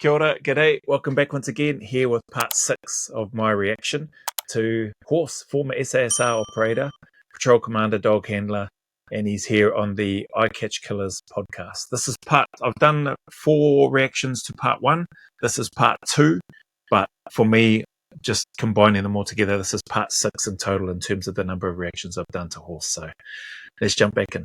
Kia ora, g'day. Welcome back once again here with part 6 of my reaction to Horse, former SASR operator, patrol commander, dog handler, and he's here on the Eye Catch Killers podcast. I've done 4 reactions to part 1. This is part 2, but for me, just combining them all together, this is part 6 in total in terms of the number of reactions I've done to Horse. So let's jump back in.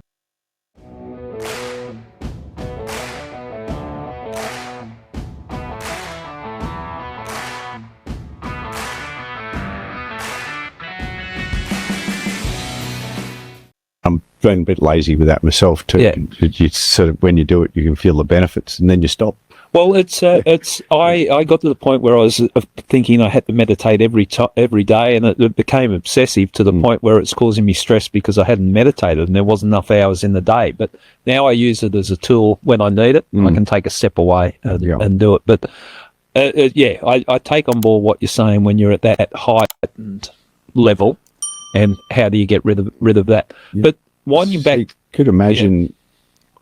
I'm feeling a bit lazy with that myself too. Yeah. You sort of, when you do it, you can feel the benefits, and then you stop. Well, I got to the point where I was thinking I had to meditate every day, and it became obsessive to the point where it's causing me stress because I hadn't meditated and there wasn't enough hours in the day. But now I use it as a tool when I need it. I can take a step away and do it. But I take on board what you're saying when you're at that heightened level, and how do you get rid of that? Yeah. But winding back, you could imagine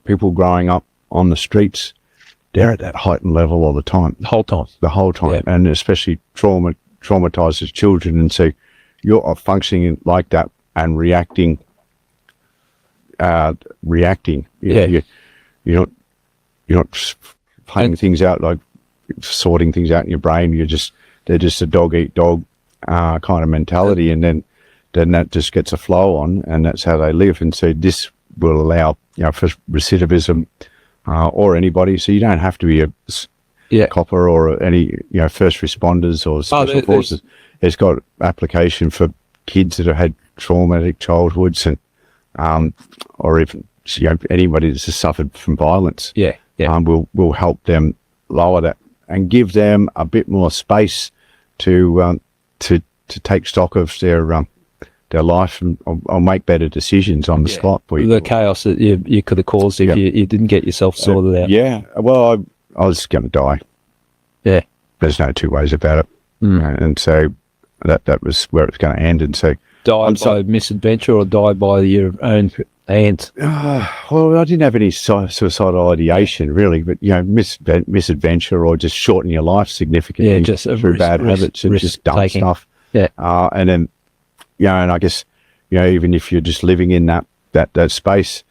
people growing up on the streets. They're at that heightened level all the time. The whole time. Yeah. And especially traumatized as children. And so you're functioning like that and reacting. You're not playing things out, like sorting things out in your brain. They're just a dog eat dog kind of mentality. And then that just gets a flow on, and that's how they live. And so this will allow, for recidivism, or anybody, so you don't have to be a copper or any first responders or special forces. It's got application for kids that have had traumatic childhoods, and or even anybody that's just suffered from violence. Will help them lower that and give them a bit more space to take stock of their life and or make better decisions on the spot. The chaos that you could have caused if you didn't get yourself sorted out. Yeah, well, I was going to die. Yeah. There's no two ways about it. And so that was where it was going to end. And so die by misadventure or die by your own hands? Well, I didn't have any suicidal ideation, really, but, misadventure or just shorten your life significantly through bad habits and just dumb stuff. Yeah. And then, and I guess, even if you're just living in that space,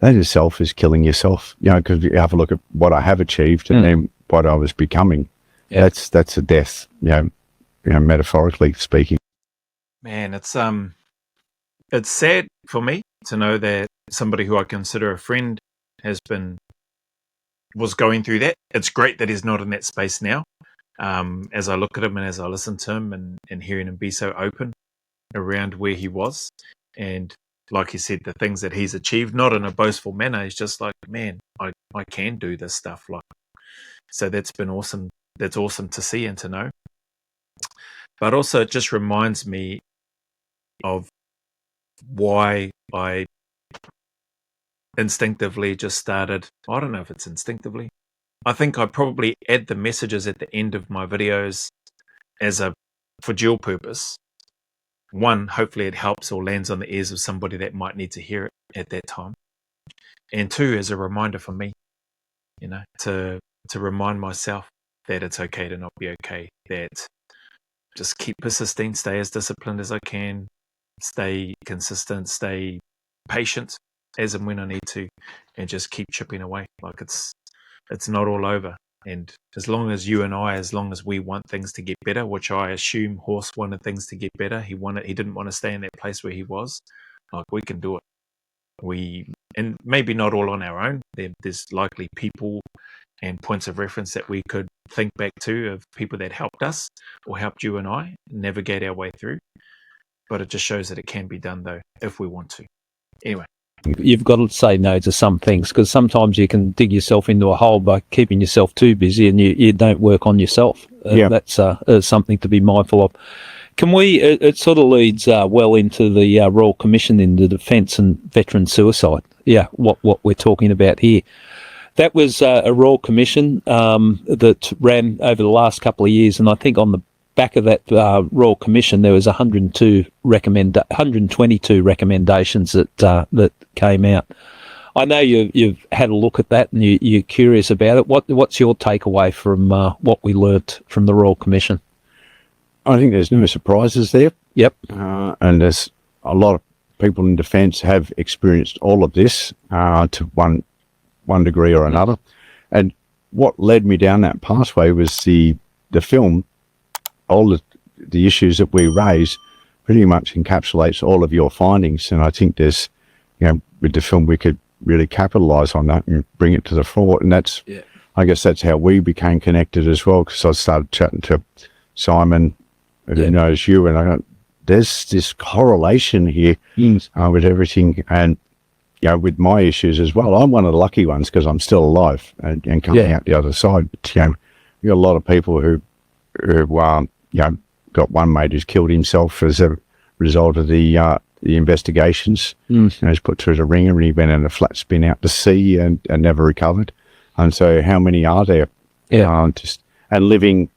that itself is killing yourself, because you have a look at what I have achieved and then what I was becoming. Yeah. That's a death, metaphorically speaking. Man, it's sad for me to know that somebody who I consider a friend was going through that. It's great that he's not in that space now. As I look at him and as I listen to him and hearing him be so open around where he was, and like he said, the things that he's achieved, not in a boastful manner. He's just like, man, I can do this stuff. So that's been awesome. That's awesome to see and to know. But also it just reminds me of why I instinctively just started. I don't know if it's instinctively. I think I probably add the messages at the end of my videos for dual purpose. One, hopefully it helps or lands on the ears of somebody that might need to hear it at that time. And 2, as a reminder for me, to remind myself that it's okay to not be okay, that just keep persisting, stay as disciplined as I can, stay consistent, stay patient as and when I need to, and just keep chipping away. Like it's not all over. And as long as we want things to get better, which I assume Horse wanted things to get better, he didn't want to stay in that place where he was. Like, we can do it. And maybe not all on our own. There's likely people and points of reference that we could think back to of people that helped us or helped you and I navigate our way through. But it just shows that it can be done, though, if we want to. Anyway. You've got to say no to some things, because sometimes you can dig yourself into a hole by keeping yourself too busy, and you don't work on yourself. That's something to be mindful of. Can we? It sort of leads well into the Royal Commission into Defence and Veteran Suicide. Yeah, what we're talking about here. That was a Royal Commission that ran over the last couple of years, and I think on the back of that Royal Commission there was 122 recommendations that came out. I know you've had a look at that and you're curious about it. What's your takeaway from what we learnt from the Royal Commission? I think there's no surprises there. Yep. And there's a lot of people in defence have experienced all of this to one degree or another. And what led me down that pathway was the film. All the issues that we raise pretty much encapsulates all of your findings. And I think there's, with the film, we could really capitalise on that and bring it to the fore. And that's, I guess that's how we became connected as well, because I started chatting to Simon, who knows you, and I go, there's this correlation here with everything, and with my issues as well. I'm one of the lucky ones because I'm still alive and coming out the other side. But, you got a lot of people who got one mate who's killed himself as a result of the investigations. He's put through the ringer, and he went in a flat spin out to sea and never recovered. And so, how many are there? And living.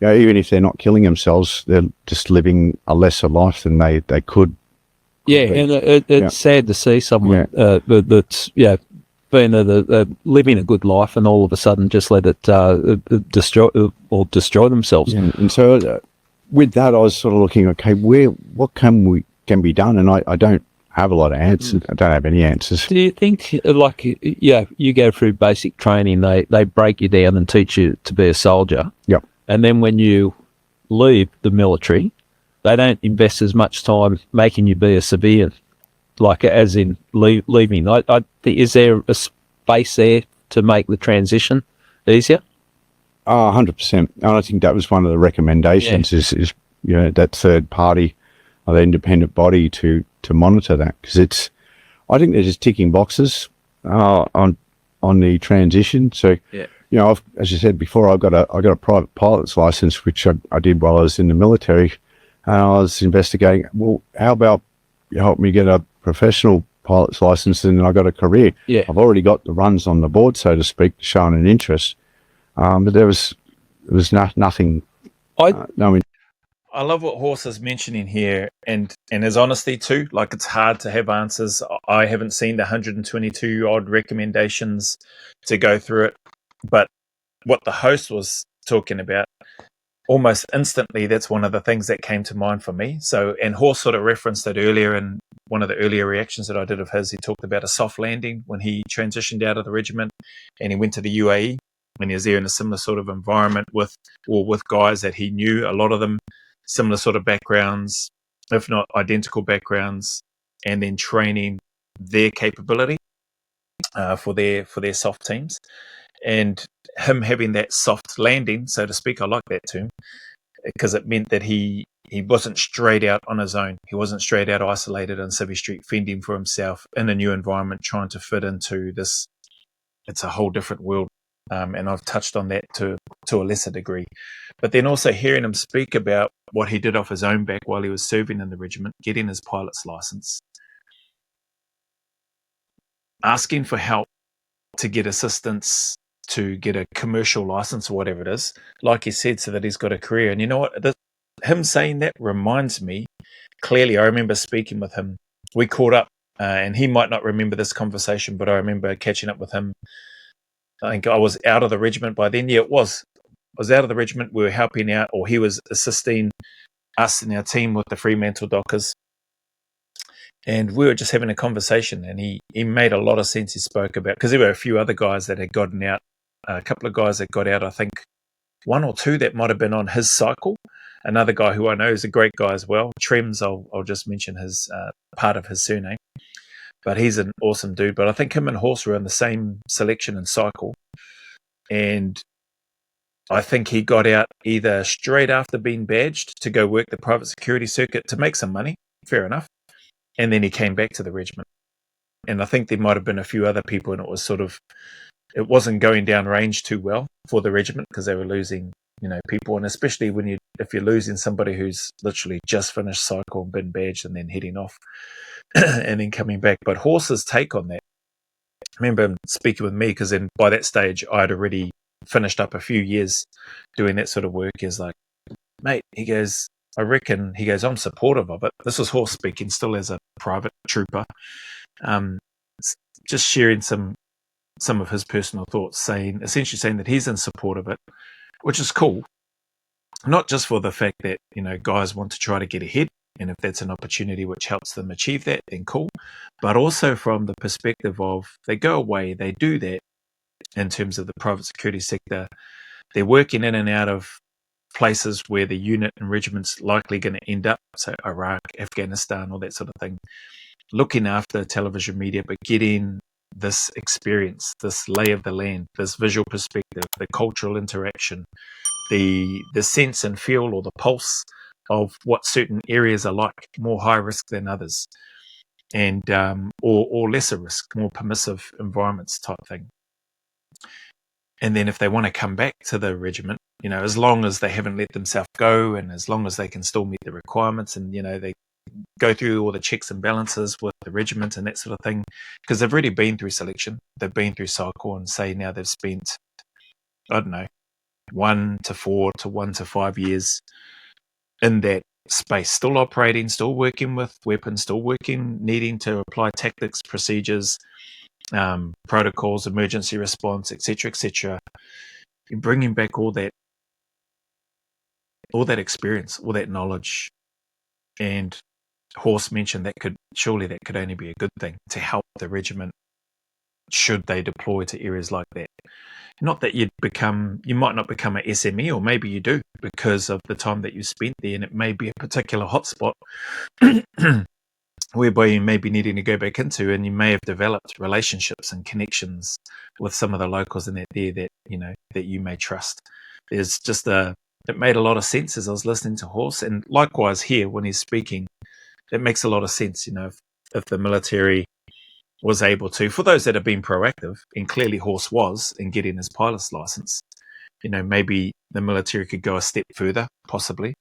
Even if they're not killing themselves, they're just living a lesser life than they could. Yeah, and it's sad to see someone that's been living a good life and all of a sudden just let it destroy themselves. Yeah. And so, with that, I was sort of looking, okay, what can be done? And I don't have a lot of answers. I don't have any answers. Do you think, you go through basic training, they break you down and teach you to be a soldier? Yep. And then when you leave the military, they don't invest as much time making you be a civilian, like as in leaving. I think, is there a space there to make the transition easier? 100%. And I think that was one of the recommendations is that third party or the independent body to monitor that, because I think they're just ticking boxes on the transition. So as you said before, I got a private pilot's license, which I did while I was in the military, and I was investigating. Well, how about you help me get a professional pilot's license, and I got a career? Yeah, I've already got the runs on the board, so to speak, showing an interest. But there was nothing. I love what Horse is mentioning here, and his honesty too. Like, it's hard to have answers. I haven't seen the 122 odd recommendations to go through it, but what the host was talking about, almost instantly, that's one of the things that came to mind for me. So, and Horse sort of referenced it earlier in one of the earlier reactions that I did of his. He talked about a soft landing when he transitioned out of the regiment and he went to the UAE, and he was there in a similar sort of environment with guys that he knew, a lot of them similar sort of backgrounds, if not identical backgrounds, and then training their capability for their soft teams. And him having that soft landing, so to speak, I like that term, because it meant that he wasn't straight out on his own. He wasn't straight out isolated on Civvy Street, fending for himself in a new environment, trying to fit into this. It's a whole different world. And I've touched on that to a lesser degree. But then also hearing him speak about what he did off his own back while he was serving in the regiment, getting his pilot's license, asking for help to get assistance to get a commercial license or whatever it is, like he said, so that he's got a career. And you know what? Him saying that reminds me, clearly, I remember speaking with him. We caught up, and he might not remember this conversation, but I remember catching up with him. I think I was out of the regiment by then. Yeah, it was. I was out of the regiment. We were helping out, or he was assisting us and our team with the Fremantle Dockers. And we were just having a conversation, and he made a lot of sense. He spoke about, because there were a few other guys that had gotten out, a couple of guys that got out, I think one or two that might have been on his cycle. Another guy who I know is a great guy as well, Trems, I'll just mention his part of his surname. But he's an awesome dude. But I think him and Horse were in the same selection and cycle. And I think he got out either straight after being badged to go work the private security circuit to make some money. Fair enough. And then he came back to the regiment. And I think there might have been a few other people, and it wasn't going down range too well for the regiment because they were losing, people. And especially if you're losing somebody who's literally just finished cycle and been badged and then heading off and then coming back. But Horse's take on that, I remember him speaking with me, because then by that stage I'd already finished up a few years doing that sort of work. He's like, mate, he goes, I reckon, he goes, I'm supportive of it. This was Horse speaking, still as a private trooper. just sharing some of his personal thoughts, essentially saying that he's in support of it, which is cool. Not just for the fact that, guys want to try to get ahead, and if that's an opportunity which helps them achieve that, then cool. But also from the perspective of they go away, they do that in terms of the private security sector. They're working in and out of places where the unit and regiment's likely going to end up, so Iraq, Afghanistan, all that sort of thing. Looking after television media, but getting this experience, this lay of the land, this visual perspective, the cultural interaction, the sense and feel or the pulse of what certain areas are like, more high risk than others, and or lesser risk, more permissive environments type thing. And then if they want to come back to the regiment, as long as they haven't let themselves go, and as long as they can still meet the requirements, and they go through all the checks and balances with the regiment and that sort of thing, because they've already been through selection, they've been through cycle, and say now they've spent, I don't know, 1 to 4 to 1 to 5 years in that space, still operating, still working with weapons, still working, needing to apply tactics, procedures, protocols, emergency response, etc., bringing back all that experience, all that knowledge. And Horst mentioned that could only be a good thing to help the regiment should they deploy to areas like that. Not that you might not become an SME, or maybe you do because of the time that you spent there, and it may be a particular hotspot whereby you may be needing to go back into, and you may have developed relationships and connections with some of the locals in that there that you may trust. There's just it made a lot of sense as I was listening to Horst, and likewise here when he's speaking, it makes a lot of sense. If the military was able to, for those that have been proactive, and clearly Horst was in getting his pilot's license, maybe the military could go a step further, possibly,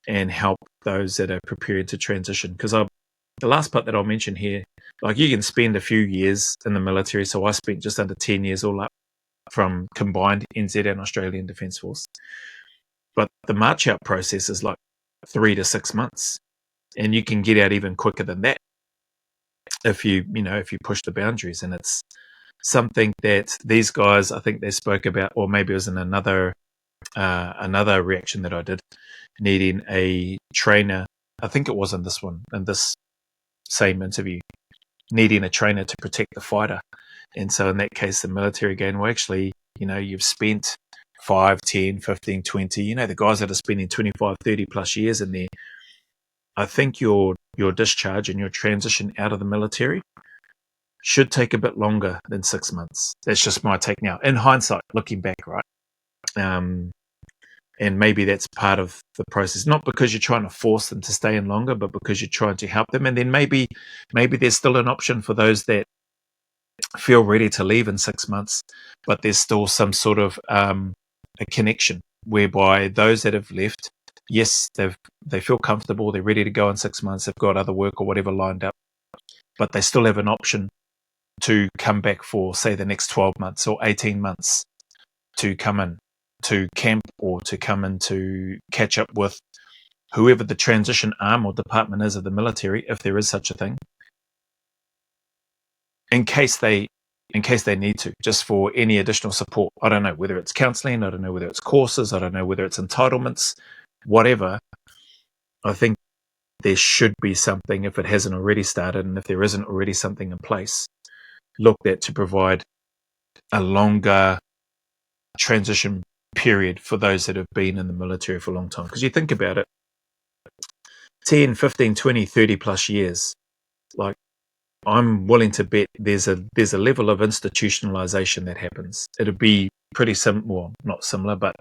and help those that are preparing to transition. Because the last part that I'll mention here, like you can spend a few years in the military. So I spent just under 10 years all up from combined NZ and Australian Defence Force. But the march out process is like 3 to 6 months. And you can get out even quicker than that if you push the boundaries. And it's something that these guys, I think they spoke about, or maybe it was in another reaction that I did, needing a trainer. I think it was in this same interview, needing a trainer to protect the fighter. And so in that case, the military again, well, actually, you've spent 5, 10, 15, 20, the guys that are spending 25, 30 plus years in there. I think your discharge and your transition out of the military should take a bit longer than 6 months. That's just my take now, in hindsight, looking back, right? And maybe that's part of the process, not because you're trying to force them to stay in longer, but because you're trying to help them. And then maybe there's still an option for those that feel ready to leave in 6 months, but there's still some sort of a connection whereby those that have left, yes, they feel comfortable, they're ready to go in 6 months, they've got other work or whatever lined up, but they still have an option to come back for, say, the next 12 months or 18 months to come in to camp, or to come in to catch up with whoever the transition arm or department is of the military, if there is such a thing, in case they need to, just for any additional support. I don't know whether it's counselling, I don't know whether it's courses, I don't know whether it's entitlements, whatever. I think there should be something, if it hasn't already started, and if there isn't already something in place, looked at to provide a longer transition period for those that have been in the military for a long time. Because you think about it, 10, 15, 20, 30 plus years, like, I'm willing to bet there's a level of institutionalization that happens. It'd be pretty well, not similar, but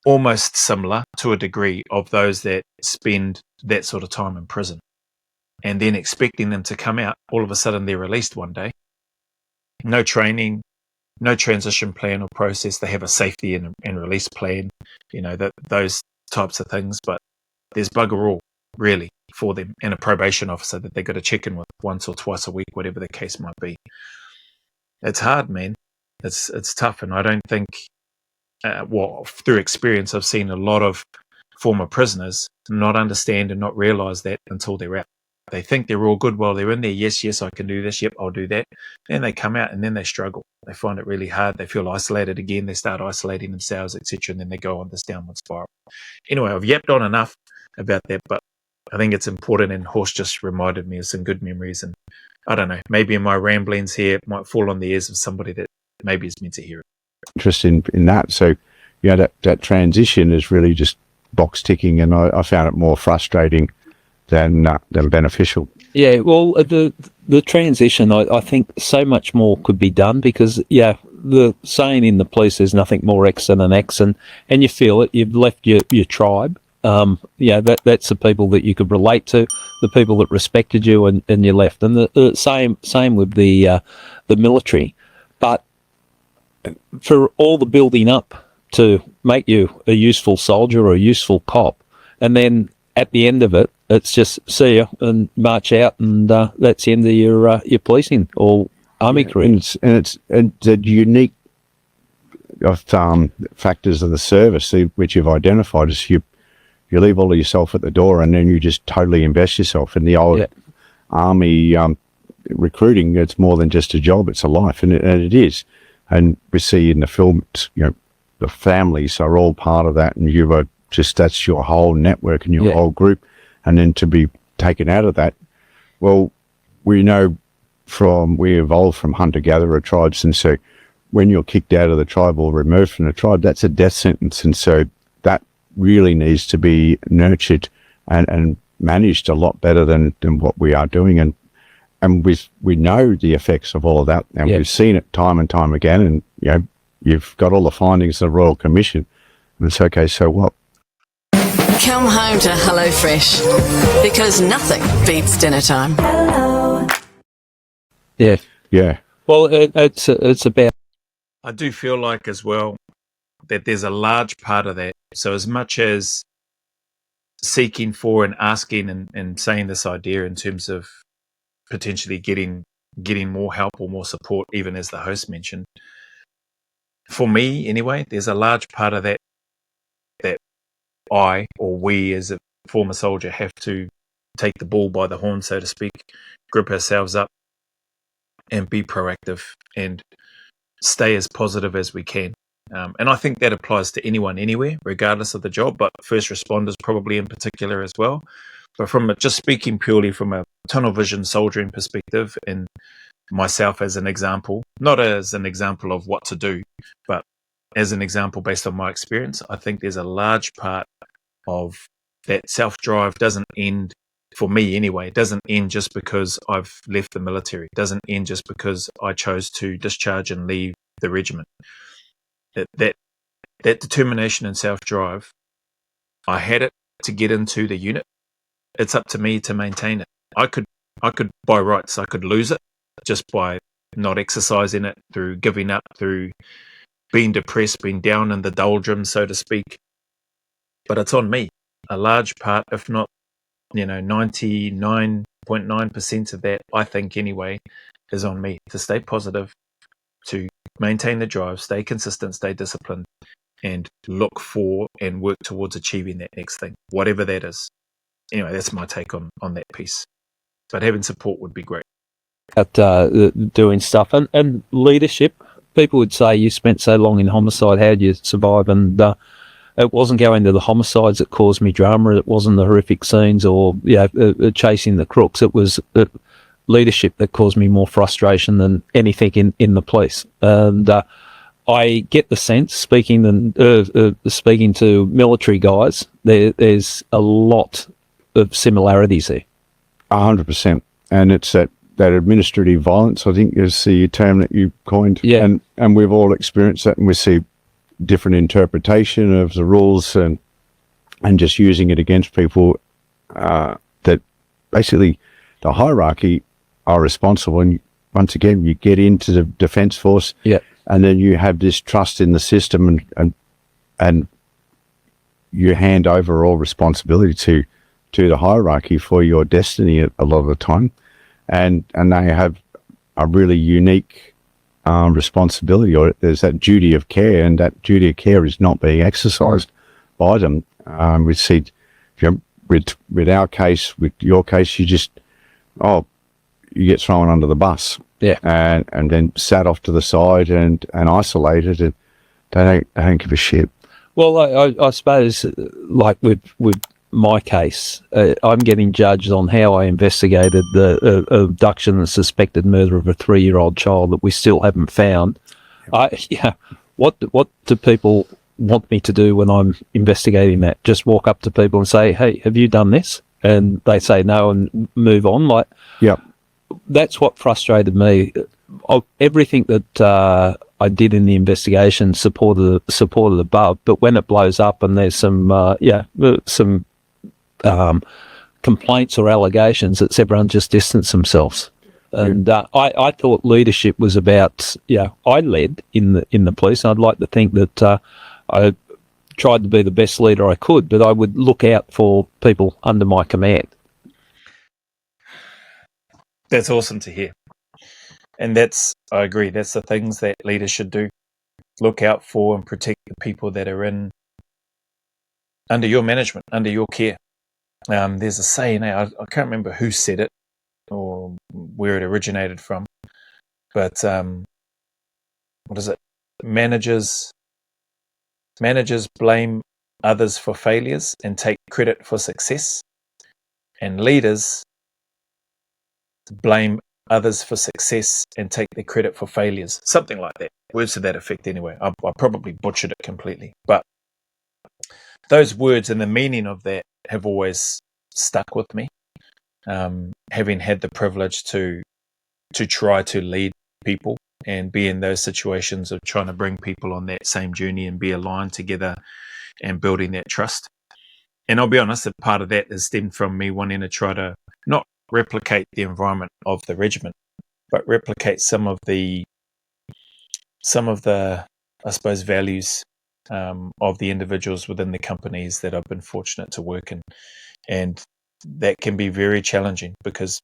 almost similar to a degree of those that spend that sort of time in prison, and then expecting them to come out, all of a sudden they're released one day. No training, no transition plan or process. They have a safety and release plan, those types of things, but there's bugger all really for them, and a probation officer that they got to check in with once or twice a week, whatever the case might be. It's hard, man. It's tough, and I don't think, through experience, I've seen a lot of former prisoners not understand and not realize that until they're out. They think they're all good while they're in there. Yes, I can do this. Yep, I'll do that. Then they come out and then they struggle. They find it really hard. They feel isolated again. They start isolating themselves, etc. And then they go on this downward spiral. Anyway, I've yapped on enough about that, but I think it's important, and Horst just reminded me of some good memories. And I don't know, maybe in my ramblings here, it might fall on the ears of somebody that maybe is meant to hear it. Interest in that. So, that transition is really just box ticking, and I found it more frustrating than beneficial. Yeah, well, the transition, I think so much more could be done, because, the saying in the police, there's nothing more X than an X, and you feel it. You've left your tribe. That's the people that you could relate to, the people that respected you, and you left. And the same with the military. But for all the building up to make you a useful soldier or a useful cop, and then at the end of it, it's just see you and march out, and that's the end of your policing or army career. And the unique factors of the service which you've identified is you leave all of yourself at the door, and then you just totally invest yourself. In the old army recruiting, it's more than just a job; it's a life, and it is. And we see in the film, the families are all part of that, and you are that's your whole network and your whole group. And then to be taken out of that, well, we know we evolved from hunter-gatherer tribes, and so when you're kicked out of the tribe or removed from the tribe, that's a death sentence. And so that really needs to be nurtured and managed a lot better than what we are doing. And we know the effects of all of that, and we've seen it time and time again. And you've got all the findings of the Royal Commission, and it's okay. So what? Come home to HelloFresh, because nothing beats dinner time. Yeah. Well, it's about. I do feel like as well that there's a large part of that. So as much as seeking for and asking and saying this idea in terms of potentially getting more help or more support, even as the host mentioned, for me anyway, there's a large part of that I or we as a former soldier have to take the bull by the horn, so to speak, grip ourselves up and be proactive and stay as positive as we can. And I think that applies to anyone, anywhere, regardless of the job, but first responders probably in particular as well. But from just speaking purely from a tunnel vision soldiering perspective, and myself as an example, not as an example of what to do, but as an example based on my experience, I think there's a large part of that self-drive doesn't end, for me anyway, it doesn't end just because I've left the military. It doesn't end just because I chose to discharge and leave the regiment. That determination and self-drive, I had it to get into the unit. It's up to me to maintain it. I could by rights, I could lose it just by not exercising it, through giving up, through being depressed, being down in the doldrums, so to speak. But it's on me. A large part, if not, 99.9% of that, I think anyway, is on me to stay positive, to maintain the drive, stay consistent, stay disciplined, and look for and work towards achieving that next thing, whatever that is. Anyway, that's my take on that piece. But having support would be great. At doing stuff and leadership, people would say, you spent so long in homicide, how'd you survive? And it wasn't going to the homicides that caused me drama. It wasn't the horrific scenes or chasing the crooks. It was leadership that caused me more frustration than anything in the police. And I get the sense, speaking to military guys, there's a lot of similarities there. 100%. And it's that administrative violence, I think, is the term that you coined. Yeah. And we've all experienced that, and we see different interpretation of the rules and just using it against people, that basically the hierarchy are responsible. And once again, you get into the Defence Force, and then you have this trust in the system, and you hand over all responsibility to the hierarchy for your destiny a lot of the time. And they have a really unique responsibility, or there's that duty of care, and that duty of care is not being exercised by them. We see, with our case, with your case, oh, you get thrown under the bus. Yeah. And then sat off to the side and isolated, and they don't give a shit. Well, I suppose, like with my case, I'm getting judged on how I investigated the abduction and suspected murder of a 3-year-old child that we still haven't found. What do people want me to do when I'm investigating that? Just walk up to people and say, "Hey, have you done this?" And they say no and move on. Like, yeah, that's what frustrated me. Everything that I did in the investigation supported above, but when it blows up and there's some complaints or allegations, it's everyone just distance themselves. And I thought leadership was about, I led in the police, and I'd like to think that I tried to be the best leader I could, but I would look out for people under my command. That's awesome to hear. And I agree, that's the things that leaders should do. Look out for and protect the people that are under your management, under your care. There's a saying, I can't remember who said it or where it originated from, but what is it? Managers blame others for failures and take credit for success, and leaders blame others for success and take the credit for failures. Something like that. Words to that effect anyway. I probably butchered it completely. But those words and the meaning of that have always stuck with me. Having had the privilege to try to lead people and be in those situations of trying to bring people on that same journey and be aligned together and building that trust. And I'll be honest, a part of that has stemmed from me wanting to try to not replicate the environment of the regiment, but replicate some of the I suppose values of the individuals within the companies that I've been fortunate to work in. And that can be very challenging because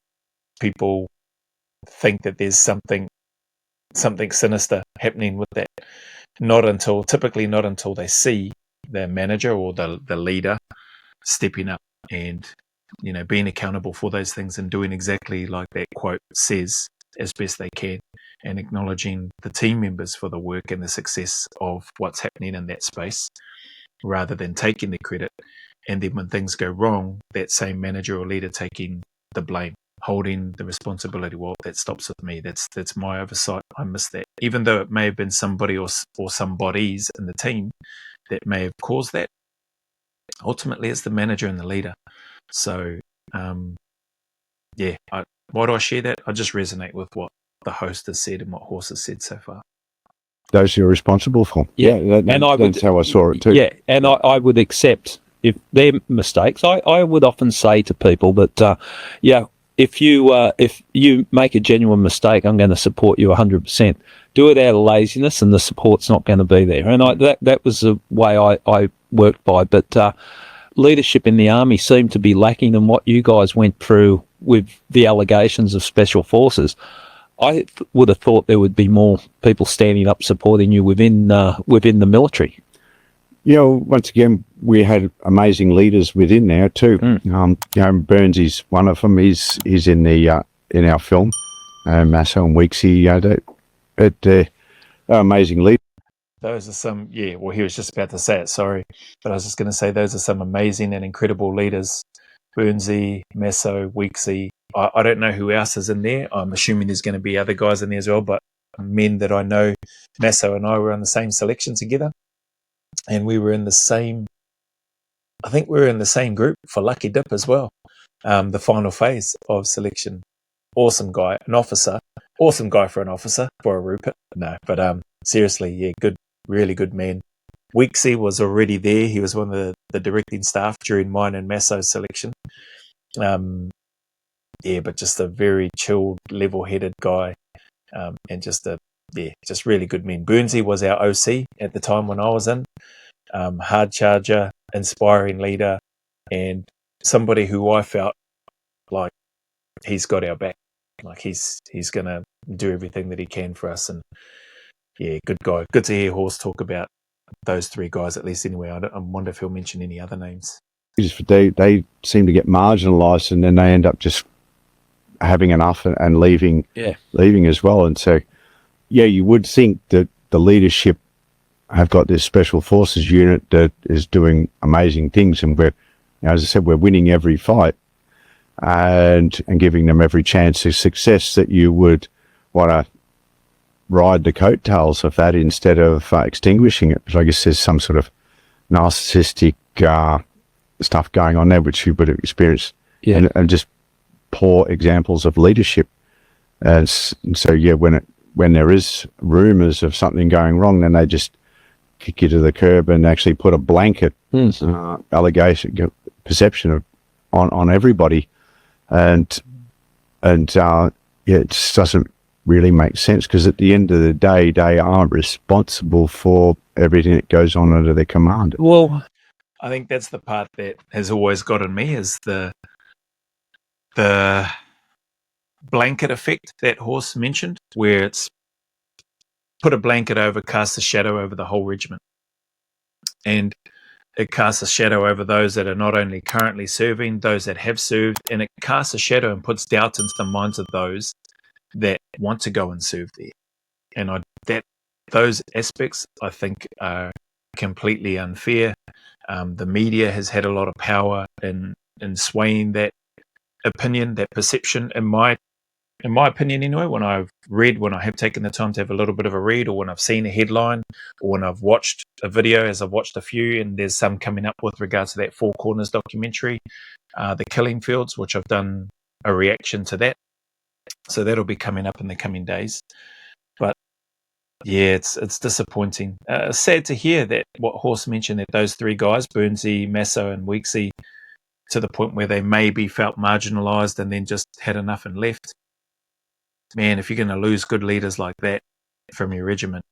people think that there's something sinister happening with that. Typically not until they see their manager or the leader stepping up and being accountable for those things and doing exactly like that quote says as best they can, and acknowledging the team members for the work and the success of what's happening in that space rather than taking the credit. And then when things go wrong, that same manager or leader taking the blame, holding the responsibility. Well, that stops with me. That's my oversight. I missed that. Even though it may have been somebody or somebodies in the team that may have caused that, ultimately it's the manager and the leader. So, why do I share that? I just resonate with what the host has said and what Horse has said so far. Those you're responsible for. That's how I saw it too. Yeah, and I would accept if they're mistakes. I would often say to people that, if you make a genuine mistake, I'm going to support you 100%. Do it out of laziness, and the support's not going to be there. And that was the way I worked by. But leadership in the Army seemed to be lacking in what you guys went through with the allegations of Special Forces. I would have thought there would be more people standing up supporting you within the military. Once again, we had amazing leaders within there too. Burns is one of them. He's in our film. Masso and Weeksy, they're amazing leaders. Those are some, well, he was just about to say it, sorry. But I was just going to say those are some amazing and incredible leaders. Burnsy, Masso, Weeksy. I don't know who else is in there. I'm assuming there's going to be other guys in there as well, but men that I know, Masso and I were on the same selection together. And we were in the same group for Lucky Dip as well. The final phase of selection. Awesome guy, an officer. Awesome guy for an officer, for a Rupert. No, but seriously, good, really good man. Weeksy was already there. He was one of the directing staff during mine and Masso's selection. But just a very chilled, level-headed guy, and just really good men. Burnsy was our OC at the time when I was in. Hard charger, inspiring leader, and somebody who I felt like he's got our back. Like he's going to do everything that he can for us. And good guy. Good to hear Horse talk about those three guys, at least anyway. I wonder if he'll mention any other names. They seem to get marginalised, and then they end up just having enough and leaving, Yeah. leaving as well. And so, yeah, you would think that the leadership have got this special forces unit that is doing amazing things, and we're, you know, as I said, we're winning every fight and giving them every chance of success, that you would want to ride the coattails of that instead of extinguishing it. But I guess there's some sort of narcissistic stuff going on there, which you would have experienced, and just poor examples of leadership. And so, yeah, when there is rumours of something going wrong, then they just kick you to the curb and actually put a blanket allegation, perception of on everybody, and yeah, it just doesn't really make sense, because at the end of the day, they are responsible for everything that goes on under their command. Well, I think that's the part that has always gotten me, is the blanket effect that Horse mentioned, where it's put a blanket over, cast a shadow over the whole regiment. And it casts a shadow over those that are not only currently serving, those that have served, and it casts a shadow and puts doubt into the minds of those that want to go and serve there. And those aspects, I think, are completely unfair. The media has had a lot of power in swaying that opinion, that perception. In my opinion, anyway, when I have taken the time to have a little bit of a read, or when I've seen a headline, or when I've watched a video, as I've watched a few, and there's some coming up with regards to that Four Corners documentary, The Killing Fields, which I've done a reaction to that. So that'll be coming up in the coming days. But yeah, it's disappointing. Sad to hear that what Horse mentioned, that those three guys, Burnsy, Masso and Weeksy, to the point where they maybe felt marginalised and then just had enough and left. Man, if you're going to lose good leaders like that from your regiment,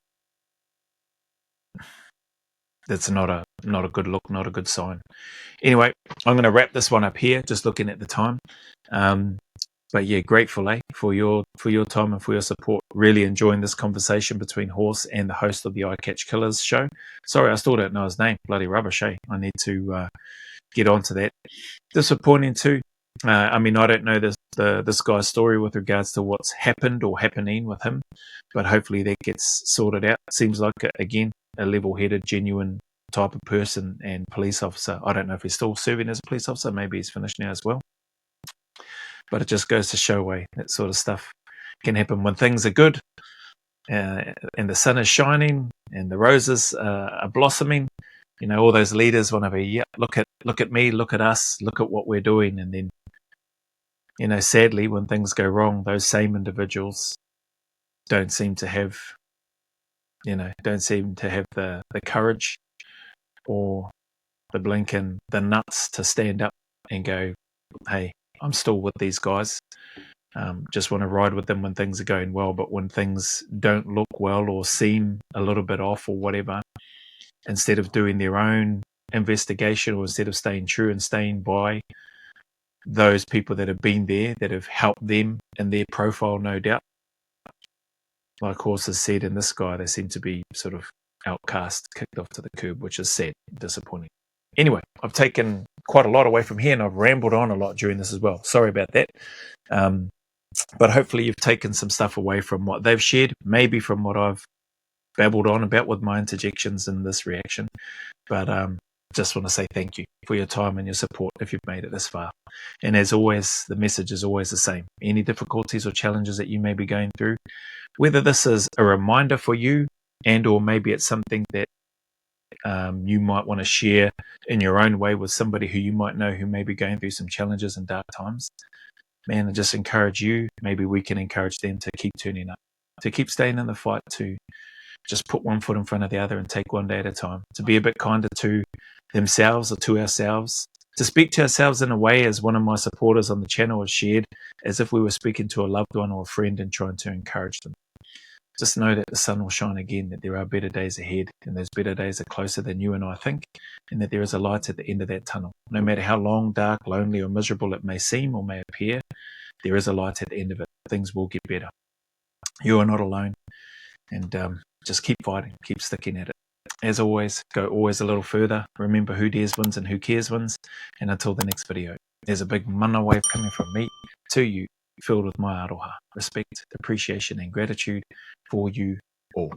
that's not a good look, not a good sign. Anyway, I'm going to wrap this one up here, just looking at the time. But yeah, grateful for your time and for your support. Really enjoying this conversation between Horse and the host of the Eye Catch Killers show. Sorry, I still don't know his name. Bloody rubbish, eh? I need to get onto that. Disappointing too. I mean, I don't know this guy's story with regards to what's happened or happening with him, but hopefully that gets sorted out. Seems like, again, a level-headed, genuine type of person and police officer. I don't know if he's still serving as a police officer. Maybe he's finished now as well. But it just goes to show that sort of stuff can happen when things are good, and the sun is shining and the roses are blossoming. You know, all those leaders want to be, yeah, look at me, look at us, look at what we're doing. And then, you know, sadly, when things go wrong, those same individuals don't seem to have the courage or the blink and the nuts to stand up and go, hey, I'm still with these guys. Just want to ride with them when things are going well, but when things don't look well or seem a little bit off or whatever, instead of doing their own investigation, or instead of staying true and staying by those people that have been there, that have helped them in their profile, no doubt. Like Horse has said, in this guy, they seem to be sort of outcast, kicked off to the curb, which is sad, disappointing. Anyway, I've taken quite a lot away from here, and I've rambled on a lot during this as well. Sorry about that. But hopefully you've taken some stuff away from what they've shared, maybe from what I've babbled on about with my interjections in this reaction. But just want to say thank you for your time and your support if you've made it this far. And as always, the message is always the same. Any difficulties or challenges that you may be going through, whether this is a reminder for you, and or maybe it's something that you might want to share in your own way with somebody who you might know who may be going through some challenges and dark times, man, I just encourage you, maybe we can encourage them to keep turning up, to keep staying in the fight, to just put one foot in front of the other and take one day at a time, to be a bit kinder to themselves or to ourselves, to speak to ourselves in a way, as one of my supporters on the channel has shared, as if we were speaking to a loved one or a friend and trying to encourage them. Just know that the sun will shine again, that there are better days ahead, and those better days are closer than you and I think, and that there is a light at the end of that tunnel. No matter how long, dark, lonely or miserable it may seem or may appear, there is a light at the end of it. Things will get better. You are not alone, and just keep fighting, keep sticking at it. As always, go always a little further. Remember, who dares wins and who cares wins. And until the next video, there's a big mana wave coming from me to you. filled with my aroha, respect, appreciation, and gratitude for you all.